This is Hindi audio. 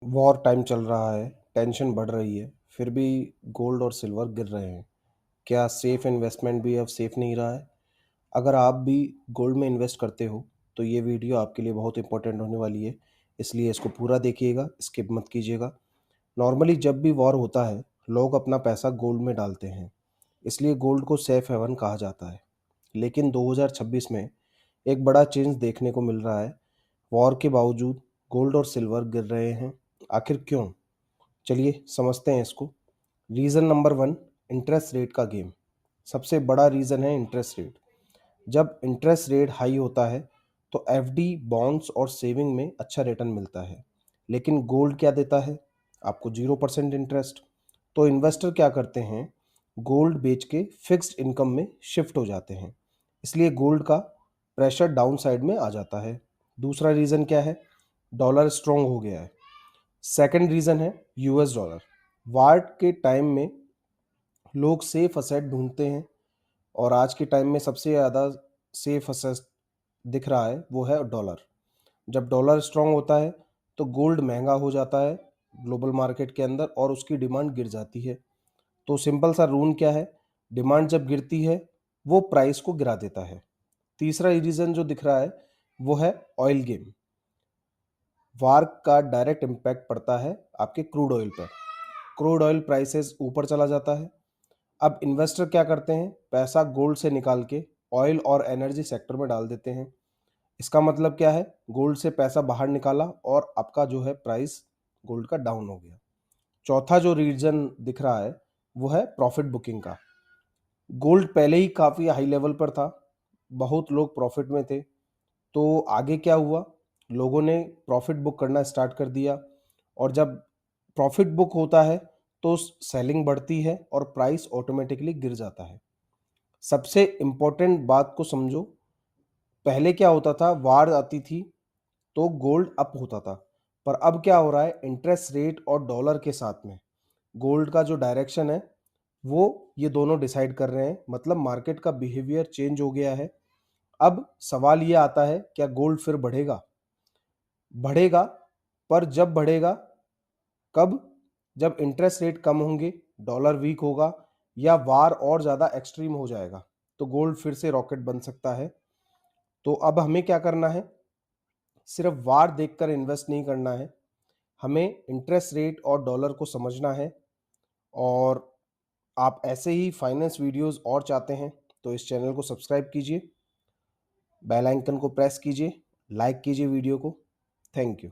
वॉर टाइम चल रहा है, टेंशन बढ़ रही है, फिर भी गोल्ड और सिल्वर गिर रहे हैं। क्या सेफ इन्वेस्टमेंट भी अब सेफ नहीं रहा है? अगर आप भी गोल्ड में इन्वेस्ट करते हो, तो ये वीडियो आपके लिए बहुत इंपॉर्टेंट होने वाली है, इसलिए इसको पूरा देखिएगा, स्किप मत कीजिएगा। नॉर्मली जब भी वॉर होता है, लोग अपना पैसा गोल्ड में डालते हैं, इसलिए गोल्ड को सेफ हेवन कहा जाता है। लेकिन 2026 में एक बड़ा चेंज देखने को मिल रहा है। वॉर के बावजूद गोल्ड और सिल्वर गिर रहे हैं। आखिर क्यों? चलिए समझते हैं इसको। Reason number one, interest rate का गेम। सबसे बड़ा रीज़न है इंटरेस्ट रेट। जब इंटरेस्ट रेट हाई होता है तो एफडी, बॉन्ड्स और सेविंग में अच्छा रिटर्न मिलता है। लेकिन गोल्ड क्या देता है? आपको 0% इंटरेस्ट। तो इन्वेस्टर क्या करते हैं? गोल्ड बेच के फिक्स्ड इनकम में शिफ्ट हो जाते हैं। इसलिए गोल्ड का प्रेशर डाउन साइड में आ जाता है। दूसरा रीज़न क्या है? डॉलर स्ट्रॉन्ग हो गया है। सेकंड रीज़न है यूएस डॉलर। वार के टाइम में लोग सेफ असेट ढूंढते हैं, और आज के टाइम में सबसे ज़्यादा सेफ असेट दिख रहा है वो है डॉलर। जब डॉलर स्ट्रांग होता है तो गोल्ड महंगा हो जाता है ग्लोबल मार्केट के अंदर, और उसकी डिमांड गिर जाती है। तो सिंपल सा रूल क्या है? डिमांड जब गिरती है, वो प्राइस को गिरा देता है। तीसरा रीज़न जो दिख रहा है वो है ऑयल गेम। वार का डायरेक्ट इम्पैक्ट पड़ता है आपके क्रूड ऑयल पर। क्रूड ऑयल प्राइसेस ऊपर चला जाता है। अब इन्वेस्टर क्या करते हैं? पैसा गोल्ड से निकाल के ऑयल और एनर्जी सेक्टर में डाल देते हैं। इसका मतलब क्या है? गोल्ड से पैसा बाहर निकाला और आपका जो है प्राइस गोल्ड का डाउन हो गया। चौथा जो रीजन दिख रहा है वो है प्रॉफिट बुकिंग का। गोल्ड पहले ही काफ़ी हाई लेवल पर था, बहुत लोग प्रॉफिट में थे। तो आगे क्या हुआ? लोगों ने प्रॉफिट बुक करना स्टार्ट कर दिया, और जब प्रॉफिट बुक होता है तो सेलिंग बढ़ती है और प्राइस ऑटोमेटिकली गिर जाता है। सबसे इम्पोर्टेंट बात को समझो। पहले क्या होता था? वार आती थी तो गोल्ड अप होता था, पर अब क्या हो रहा है? इंटरेस्ट रेट और डॉलर के साथ में गोल्ड का जो डायरेक्शन है वो ये दोनों डिसाइड कर रहे हैं। मतलब मार्केट का बिहेवियर चेंज हो गया है। अब सवाल ये आता है, क्या गोल्ड फिर बढ़ेगा? बढ़ेगा, पर जब बढ़ेगा, कब? जब इंटरेस्ट रेट कम होंगे, डॉलर वीक होगा, या वार और ज़्यादा एक्सट्रीम हो जाएगा, तो गोल्ड फिर से रॉकेट बन सकता है। तो अब हमें क्या करना है? सिर्फ वार देखकर इन्वेस्ट नहीं करना है, हमें इंटरेस्ट रेट और डॉलर को समझना है। और आप ऐसे ही फाइनेंस वीडियोस और चाहते हैं तो इस चैनल को सब्सक्राइब कीजिए, बेल आइकन को प्रेस कीजिए, लाइक कीजिए वीडियो को। Thank you.